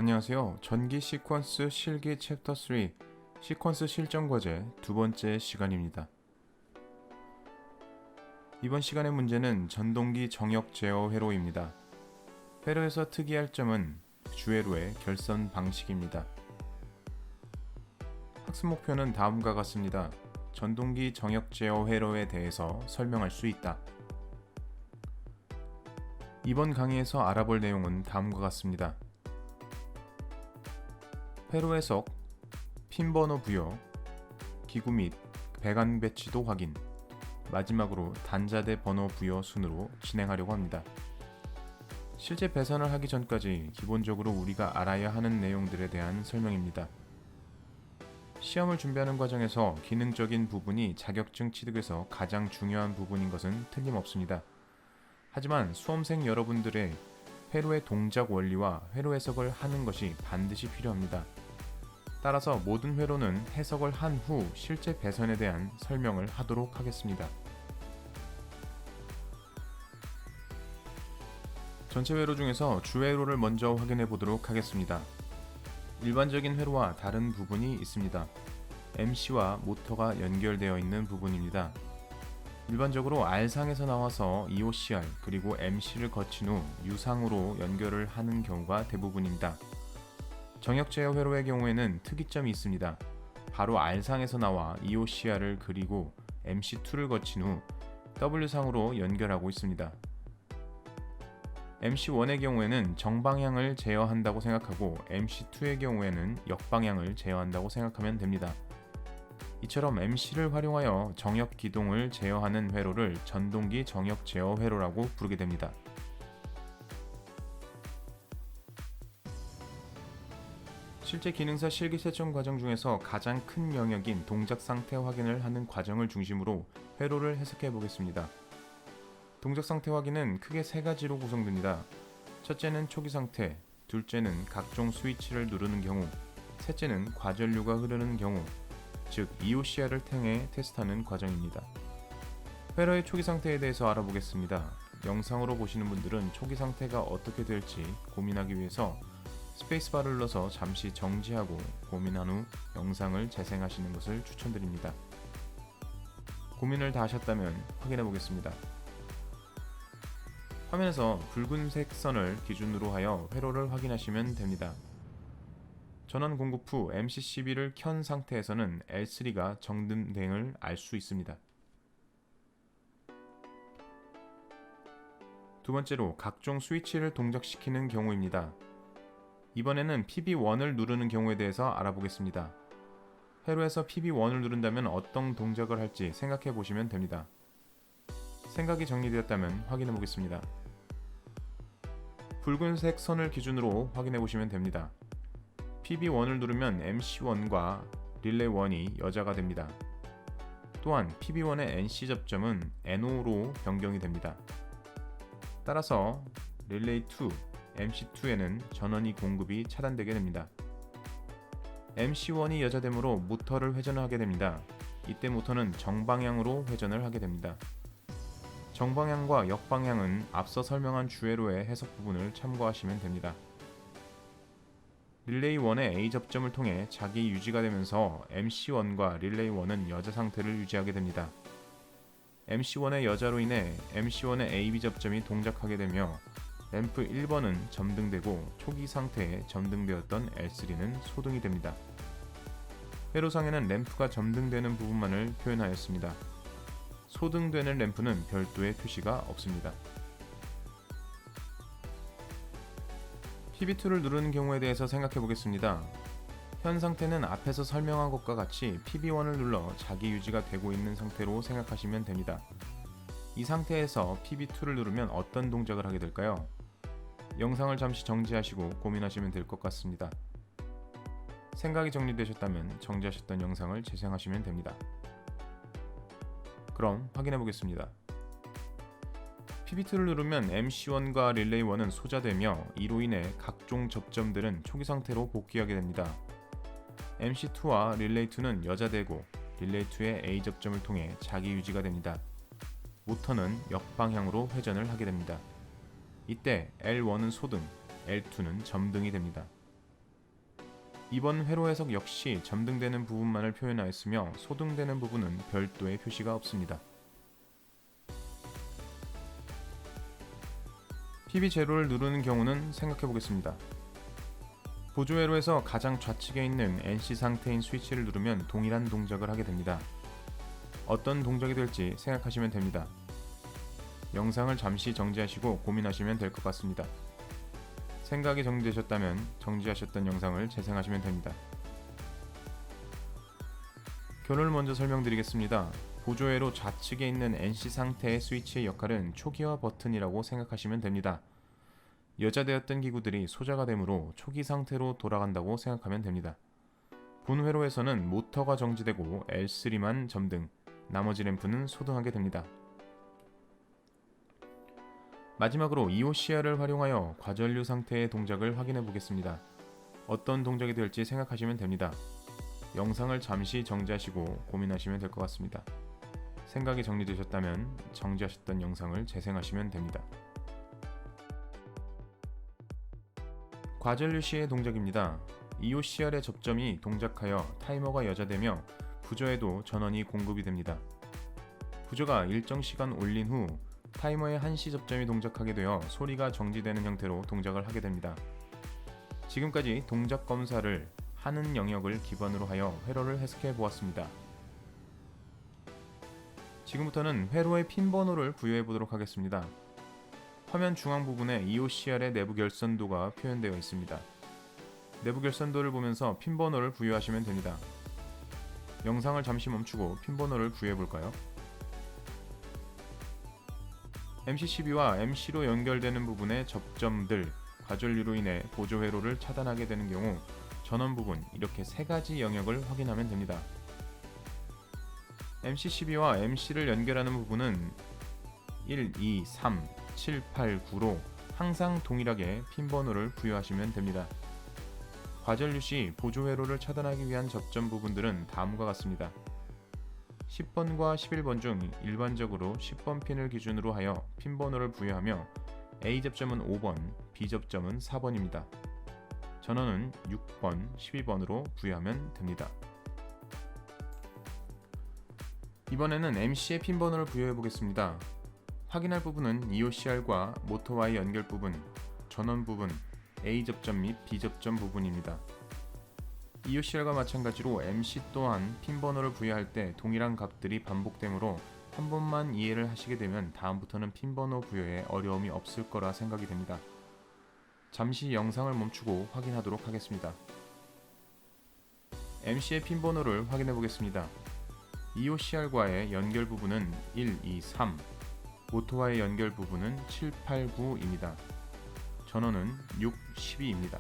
안녕하세요. 전기 시퀀스 실기 챕터 3 시퀀스 실전 과제 두 번째 시간입니다. 이번 시간의 문제는 전동기 정역 제어 회로입니다. 회로에서 특이할 점은 주회로의 결선 방식입니다. 학습 목표는 다음과 같습니다. 전동기 정역 제어 회로에 대해서 설명할 수 있다. 이번 강의에서 알아볼 내용은 다음과 같습니다. 회로 해석, 핀 번호 부여, 기구 및 배관 배치도 확인, 마지막으로 단자대 번호 부여 순으로 진행하려고 합니다. 실제 배선을 하기 전까지 기본적으로 우리가 알아야 하는 내용들에 대한 설명입니다. 시험을 준비하는 과정에서 기능적인 부분이 자격증 취득에서 가장 중요한 부분인 것은 틀림없습니다. 하지만 수험생 여러분들의 회로의 동작 원리와 회로 해석을 하는 것이 반드시 필요합니다. 따라서 모든 회로는 해석을 한 후 실제 배선에 대한 설명을 하도록 하겠습니다. 전체 회로 중에서 주회로를 먼저 확인해 보도록 하겠습니다. 일반적인 회로와 다른 부분이 있습니다. MC와 모터가 연결되어 있는 부분입니다. 일반적으로 R상에서 나와서 EOCR 그리고 MC를 거친 후 U상으로 연결을 하는 경우가 대부분입니다. 정역 제어 회로의 경우에는 특이점이 있습니다. 바로 R상에서 나와 EOCR을 그리고 MC2를 거친 후 W상으로 연결하고 있습니다. MC1의 경우에는 정방향을 제어한다고 생각하고 MC2의 경우에는 역방향을 제어한다고 생각하면 됩니다. 이처럼 MC를 활용하여 정역 기동을 제어하는 회로를 전동기 정역 제어 회로라고 부르게 됩니다. 실제 기능사 실기 채점 과정 중에서 가장 큰 영역인 동작 상태 확인을 하는 과정을 중심으로 회로를 해석해 보겠습니다. 동작 상태 확인은 크게 세 가지로 구성됩니다. 첫째는 초기 상태, 둘째는 각종 스위치를 누르는 경우, 셋째는 과전류가 흐르는 경우, 즉 EOCR을 통해 테스트하는 과정입니다. 회로의 초기 상태에 대해서 알아보겠습니다. 영상으로 보시는 분들은 초기 상태가 어떻게 될지 고민하기 위해서 스페이스바를 눌러서 잠시 정지하고 고민한 후 영상을 재생하시는 것을 추천드립니다. 고민을 다 하셨다면 확인해 보겠습니다. 화면에서 붉은색 선을 기준으로 하여 회로를 확인하시면 됩니다. 전원 공급 후 MCCB를 켠 상태에서는 L3가 정등됨을 알 수 있습니다. 두 번째로 각종 스위치를 동작시키는 경우입니다. 이번에는 PB1을 누르는 경우에 대해서 알아보겠습니다. 회로에서 PB1을 누른다면 어떤 동작을 할지 생각해 보시면 됩니다. 생각이 정리되었다면 확인해 보겠습니다. 붉은색 선을 기준으로 확인해 보시면 됩니다. PB1을 누르면 MC1과 릴레이1이 여자가 됩니다. 또한 PB1의 NC 접점은 NO로 변경이 됩니다. 따라서 릴레이2, MC2에는 전원이 공급이 차단되게 됩니다. MC1이 여자되므로 모터를 회전을 하게 됩니다. 이때 모터는 정방향으로 회전을 하게 됩니다. 정방향과 역방향은 앞서 설명한 주회로의 해석 부분을 참고하시면 됩니다. 릴레이1의 A 접점을 통해 자기 유지가 되면서 MC1과 릴레이1은 여자 상태를 유지하게 됩니다. MC1의 여자로 인해 MC1의 AB 접점이 동작하게 되며 램프 1번은 점등되고 초기 상태에 점등되었던 L3는 소등이 됩니다. 회로상에는 램프가 점등되는 부분만을 표현하였습니다. 소등되는 램프는 별도의 표시가 없습니다. PB2를 누르는 경우에 대해서 생각해 보겠습니다. 현 상태는 앞에서 설명한 것과 같이 PB1을 눌러 자기 유지가 되고 있는 상태로 생각하시면 됩니다. 이 상태에서 PB2를 누르면 어떤 동작을 하게 될까요? 영상을 잠시 정지하시고 고민하시면 될 것 같습니다. 생각이 정리되셨다면 정지하셨던 영상을 재생하시면 됩니다. 그럼 확인해 보겠습니다. PB2를 누르면 MC1과 릴레이1은 소자되며 이로 인해 각종 접점들은 초기 상태로 복귀하게 됩니다. MC2와 릴레이2는 여자되고 릴레이2의 A 접점을 통해 자기 유지가 됩니다. 모터는 역방향으로 회전을 하게 됩니다. 이때 L1은 소등, L2는 점등이 됩니다. 이번 회로 해석 역시 점등되는 부분만을 표현하였으며 소등되는 부분은 별도의 표시가 없습니다. PB0를 누르는 경우는 생각해 보겠습니다. 보조 회로에서 가장 좌측에 있는 NC 상태인 스위치를 누르면 동일한 동작을 하게 됩니다. 어떤 동작이 될지 생각하시면 됩니다. 영상을 잠시 정지하시고 고민하시면 될 것 같습니다. 생각이 정리되셨다면 정지하셨던 영상을 재생하시면 됩니다. 결론을 먼저 설명드리겠습니다. 보조회로 좌측에 있는 NC 상태의 스위치의 역할은 초기화 버튼이라고 생각하시면 됩니다. 여자되었던 기구들이 소자가 되므로 초기 상태로 돌아간다고 생각하면 됩니다. 분회로에서는 모터가 정지되고 L3만 점등, 나머지 램프는 소등하게 됩니다. 마지막으로 EOCR을 활용하여 과전류 상태의 동작을 확인해 보겠습니다. 어떤 동작이 될지 생각하시면 됩니다. 영상을 잠시 정지하시고 고민하시면 될 것 같습니다. 생각이 정리되셨다면 정지하셨던 영상을 재생하시면 됩니다. 과전류 시의 동작입니다. EOCR의 접점이 동작하여 타이머가 여자되며 부저에도 전원이 공급이 됩니다. 부저가 일정 시간 올린 후 타이머의 한시 접점이 동작하게 되어 소리가 정지되는 형태로 동작을 하게 됩니다. 지금까지 동작 검사를 하는 영역을 기반으로 하여 회로를 해석해 보았습니다. 지금부터는 회로의 핀 번호를 부여해 보도록 하겠습니다. 화면 중앙 부분에 EOCR의 내부 결선도가 표현되어 있습니다. 내부 결선도를 보면서 핀 번호를 부여하시면 됩니다. 영상을 잠시 멈추고 핀 번호를 부여해 볼까요? MCCB와 MC로 연결되는 부분의 접점들, 과전류로 인해 보조 회로를 차단하게 되는 경우 전원 부분 이렇게 세 가지 영역을 확인하면 됩니다. MCCB와 MC를 연결하는 부분은 1, 2, 3, 7, 8, 9로 항상 동일하게 핀 번호를 부여하시면 됩니다. 과전류 시 보조 회로를 차단하기 위한 접점 부분들은 다음과 같습니다. 10번과 11번 중 일반적으로 10번 핀을 기준으로 하여 핀 번호를 부여하며 A 접점은 5번, B 접점은 4번입니다. 전원은 6번, 12번으로 부여하면 됩니다. 이번에는 MC의 핀 번호를 부여해 보겠습니다. 확인할 부분은 EOCR과 모터와의 연결 부분, 전원 부분, A 접점 및 B 접점 부분입니다. EOCR과 마찬가지로 MC 또한 핀 번호를 부여할 때 동일한 값들이 반복되므로 한 번만 이해를 하시게 되면 다음부터는 핀 번호 부여에 어려움이 없을 거라 생각이 됩니다. 잠시 영상을 멈추고 확인하도록 하겠습니다. MC의 핀 번호를 확인해 보겠습니다. EOCR과의 연결 부분은 1, 2, 3, 모터와의 연결 부분은 7, 8, 9입니다. 전원은 6, 12입니다.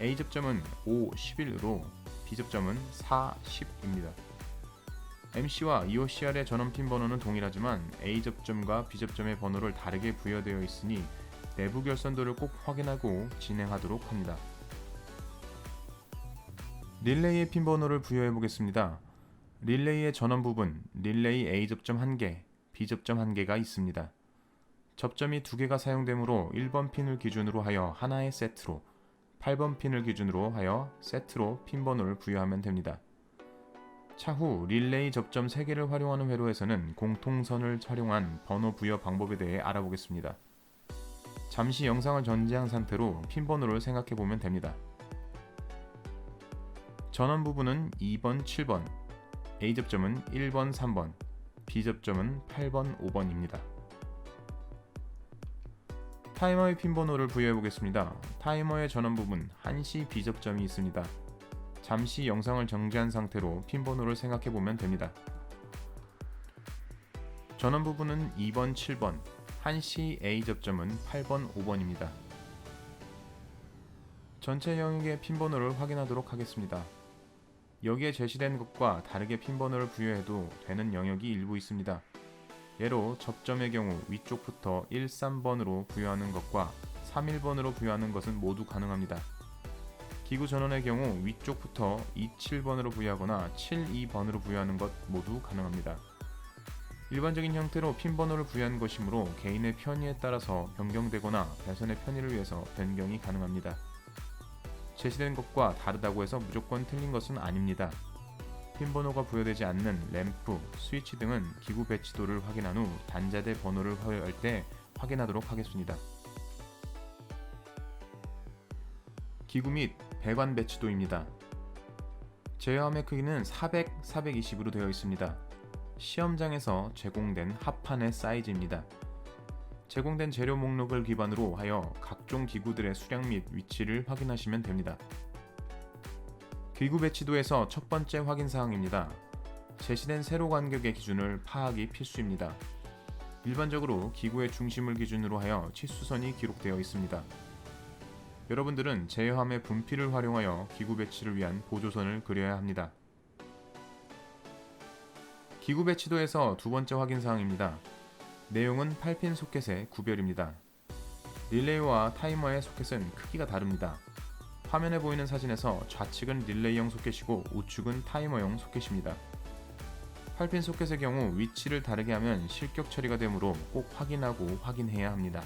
A 접점은 5, 11으로 B 접점은 4, 10입니다. MC와 EOCR의 전원 핀 번호는 동일하지만 A 접점과 B 접점의 번호를 다르게 부여되어 있으니 내부 결선도를 꼭 확인하고 진행하도록 합니다. 릴레이의 핀 번호를 부여해 보겠습니다. 릴레이의 전원 부분, 릴레이 A 접점 1개, B 접점 1개가 있습니다. 접점이 2개가 사용되므로 1번 핀을 기준으로 하여 하나의 세트로, 8번 핀을 기준으로 하여 세트로 핀 번호를 부여하면 됩니다. 차후 릴레이 접점 3개를 활용하는 회로에서는 공통선을 활용한 번호 부여 방법에 대해 알아보겠습니다. 잠시 영상을 정지한 상태로 핀 번호를 생각해 보면 됩니다. 전원 부분은 2번, 7번, A 접점은 1번, 3번, B 접점은 8번, 5번입니다. 타이머의 핀 번호를 부여해 보겠습니다. 타이머의 전원 부분 1시 B 접점이 있습니다. 잠시 영상을 정지한 상태로 핀 번호를 생각해 보면 됩니다. 전원 부분은 2번, 7번, 1시 A 접점은 8번, 5번입니다. 전체 영역의 핀 번호를 확인하도록 하겠습니다. 여기에 제시된 것과 다르게 핀 번호를 부여해도 되는 영역이 일부 있습니다. 예로 접점의 경우 위쪽부터 13번으로 부여하는 것과 31번으로 부여하는 것은 모두 가능합니다. 기구 전원의 경우 위쪽부터 27번으로 부여하거나 72번으로 부여하는 것 모두 가능합니다. 일반적인 형태로 핀 번호를 부여한 것이므로 개인의 편의에 따라서 변경되거나 배선의 편의를 위해서 변경이 가능합니다. 제시된 것과 다르다고 해서 무조건 틀린 것은 아닙니다. 핀 번호가 부여되지 않는 램프, 스위치 등은 기구 배치도를 확인한 후 단자대 번호를 화요할 때 확인하도록 하겠습니다. 기구 및 배관 배치도입니다. 제어함의 크기는 400, 420으로 되어 있습니다. 시험장에서 제공된 합판의 사이즈입니다. 제공된 재료 목록을 기반으로 하여 각종 기구들의 수량 및 위치를 확인하시면 됩니다. 기구 배치도에서 첫 번째 확인 사항입니다. 제시된 세로 간격의 기준을 파악이 필수입니다. 일반적으로 기구의 중심을 기준으로 하여 치수선이 기록되어 있습니다. 여러분들은 제어함의 분필을 활용하여 기구 배치를 위한 보조선을 그려야 합니다. 기구 배치도에서 두 번째 확인 사항입니다. 내용은 8핀 소켓의 구별입니다. 릴레이와 타이머의 소켓은 크기가 다릅니다. 화면에 보이는 사진에서 좌측은 릴레이용 소켓이고 우측은 타이머용 소켓입니다. 8핀 소켓의 경우 위치를 다르게 하면 실격 처리가 되므로 꼭 확인하고 확인해야 합니다.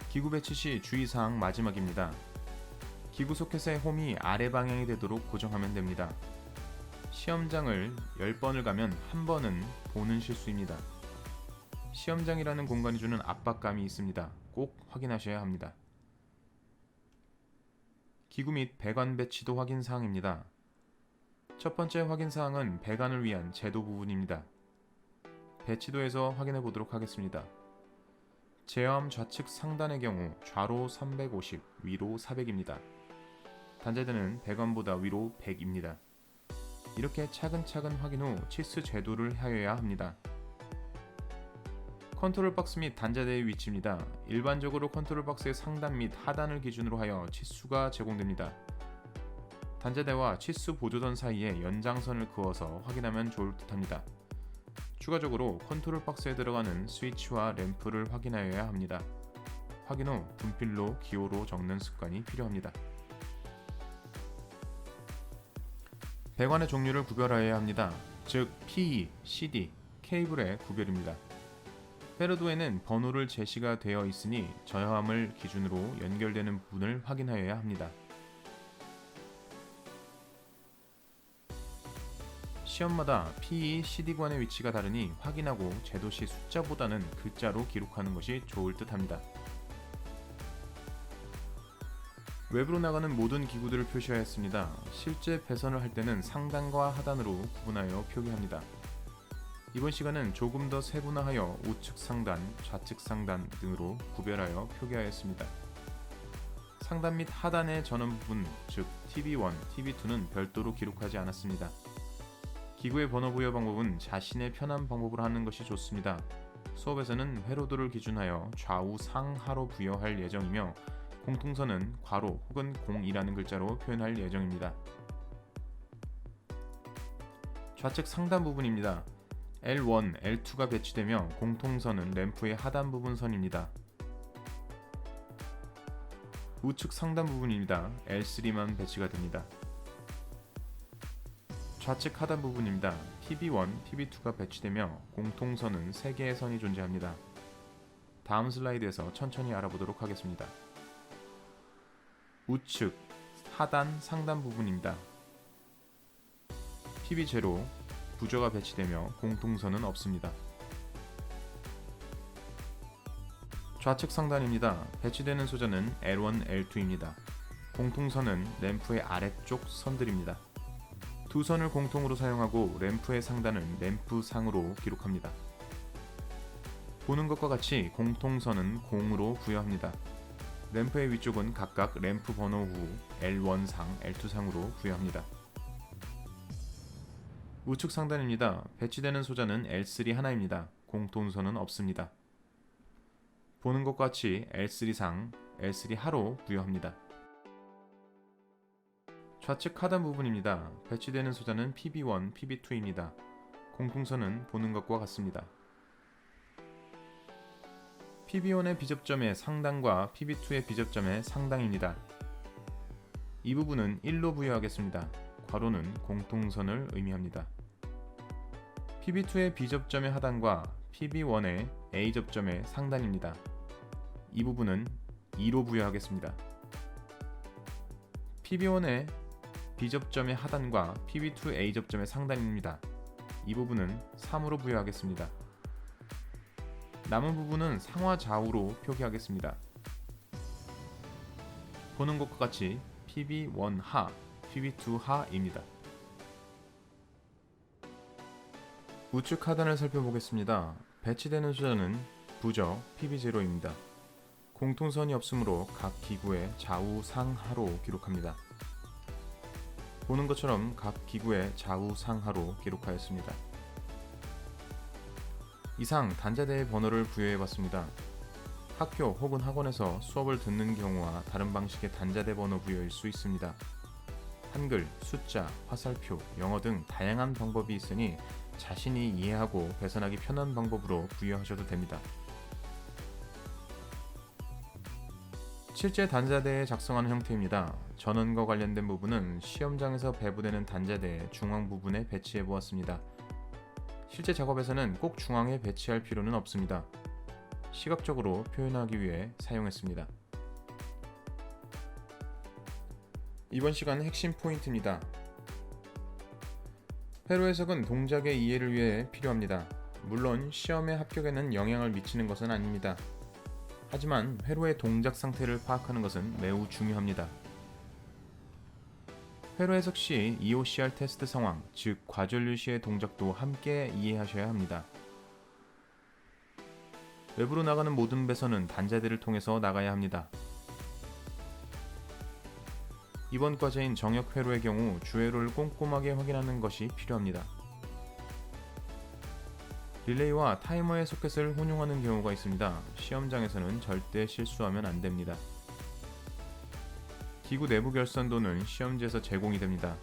기구 배치 시 주의사항 마지막입니다. 기구 소켓의 홈이 아래 방향이 되도록 고정하면 됩니다. 시험장을 10번을 가면 한 번은 보는 실수입니다. 시험장이라는 공간이 주는 압박감이 있습니다. 꼭 확인하셔야 합니다. 기구 및 배관 배치도 확인 사항입니다. 첫 번째 확인 사항은 배관을 위한 제도 부분입니다. 배치도에서 확인해 보도록 하겠습니다. 제어함 좌측 상단의 경우 좌로 350, 위로 400입니다. 단자대는 배관보다 위로 100입니다. 이렇게 차근차근 확인 후 치수 제도를 하여야 합니다. 컨트롤 박스 및 단자대의 위치입니다. 일반적으로 컨트롤 박스의 상단 및 하단을 기준으로 하여 치수가 제공됩니다. 단자대와 치수 보조선 사이에 연장선을 그어서 확인하면 좋을 듯합니다. 추가적으로 컨트롤 박스에 들어가는 스위치와 램프를 확인하여야 합니다. 확인 후 분필로 기호로 적는 습관이 필요합니다. 배관의 종류를 구별하여야 합니다. 즉 PE, CD, 케이블의 구별입니다. 페로도에는 번호를 제시가 되어 있으니 저여함을 기준으로 연결되는 부분을 확인하여야 합니다. 시험마다 PE, CD관의 위치가 다르니 확인하고 제도 시 숫자보다는 글자로 기록하는 것이 좋을 듯합니다. 외부로 나가는 모든 기구들을 표시하였습니다. 실제 배선을 할 때는 상단과 하단으로 구분하여 표기합니다. 이번 시간은 조금 더 세분화하여 우측 상단, 좌측 상단 등으로 구별하여 표기하였습니다. 상단 및 하단의 전원 부분, 즉 TB1, TB2는 별도로 기록하지 않았습니다. 기구의 번호 부여 방법은 자신의 편한 방법으로 하는 것이 좋습니다. 수업에서는 회로도를 기준하여 좌우 상하로 부여할 예정이며 공통선은 괄호 혹은 0이라는 글자로 표현할 예정입니다. 좌측 상단 부분입니다. L1, L2가 배치되며 공통선은 램프의 하단 부분 선입니다. 우측 상단 부분입니다. L3만 배치가 됩니다. 좌측 하단 부분입니다. PB1, PB2가 배치되며 공통선은 3개의 선이 존재합니다. 다음 슬라이드에서 천천히 알아보도록 하겠습니다. 우측, 하단, 상단 부분입니다. PB0, 부저가 배치되며 공통선은 없습니다. 좌측 상단입니다. 배치되는 소자는 L1, L2입니다. 공통선은 램프의 아래쪽 선들입니다. 두 선을 공통으로 사용하고 램프의 상단은 램프 상으로 기록합니다. 보는 것과 같이 공통선은 0으로 부여합니다. 램프의 위쪽은 각각 램프 번호 후 L1상, L2상으로 부여합니다. 우측 상단입니다. 배치되는 소자는 L3 하나입니다. 공통선은 없습니다. 보는 것과 같이 L3상, L3 하로 부여합니다. 좌측 하단 부분입니다. 배치되는 소자는 PB1, PB2입니다. 공통선은 보는 것과 같습니다. PB1의 비접점의 상단과 PB2의 비접점의 상단입니다. 이 부분은 1로 부여하겠습니다. 괄호는 공통선을 의미합니다. PB2의 B접점의 하단과 PB1의 A접점의 상단입니다. 이 부분은 2로 부여하겠습니다. PB1의 B접점의 하단과 PB2A 접점의 상단입니다. 이 부분은 3으로 부여하겠습니다. 남은 부분은 상하 좌우로 표기하겠습니다. 보는 것과 같이 PB1 하, PB2 하입니다. 우측 하단을 살펴보겠습니다. 배치되는 수저는 부저 PB0입니다. 공통선이 없으므로 각 기구의 좌우 상하로 기록합니다. 보는 것처럼 각 기구의 좌우 상하로 기록하였습니다. 이상 단자대의 번호를 부여해봤습니다. 학교 혹은 학원에서 수업을 듣는 경우와 다른 방식의 단자대 번호 부여일 수 있습니다. 한글, 숫자, 화살표, 영어 등 다양한 방법이 있으니 자신이 이해하고 배선하기 편한 방법으로 부여하셔도 됩니다. 실제 단자대에 작성하는 형태입니다. 전원과 관련된 부분은 시험장에서 배부되는 단자대의 중앙 부분에 배치해 보았습니다. 실제 작업에서는 꼭 중앙에 배치할 필요는 없습니다. 시각적으로 표현하기 위해 사용했습니다. 이번 시간 핵심 포인트입니다. 회로 해석은 동작의 이해를 위해 필요합니다. 물론 시험의 합격에는 영향을 미치는 것은 아닙니다. 하지만 회로의 동작 상태를 파악하는 것은 매우 중요합니다. 회로 해석 시 EOCR 테스트 상황, 즉 과전류 시의 동작도 함께 이해하셔야 합니다. 외부로 나가는 모든 배선은 단자대를 통해서 나가야 합니다. 이번 과제인 정역 회로의 경우 주회로를 꼼꼼하게 확인하는 것이 필요합니다. 릴레이와 타이머의 소켓을 혼용하는 경우가 있습니다. 시험장에서는 절대 실수하면 안 됩니다. 기구 내부 결선도는 시험지에서 제공이 됩니다.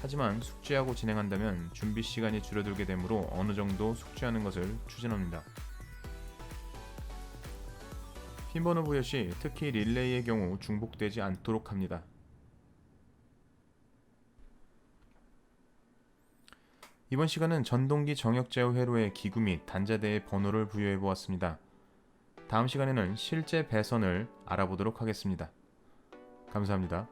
하지만 숙지하고 진행한다면 준비 시간이 줄어들게 되므로 어느 정도 숙지하는 것을 추천합니다. 핀 번호 부여 시 특히 릴레이의 경우 중복되지 않도록 합니다. 이번 시간은 전동기 정역 제어 회로의 기구 및 단자대의 번호를 부여해 보았습니다. 다음 시간에는 실제 배선을 알아보도록 하겠습니다. 감사합니다.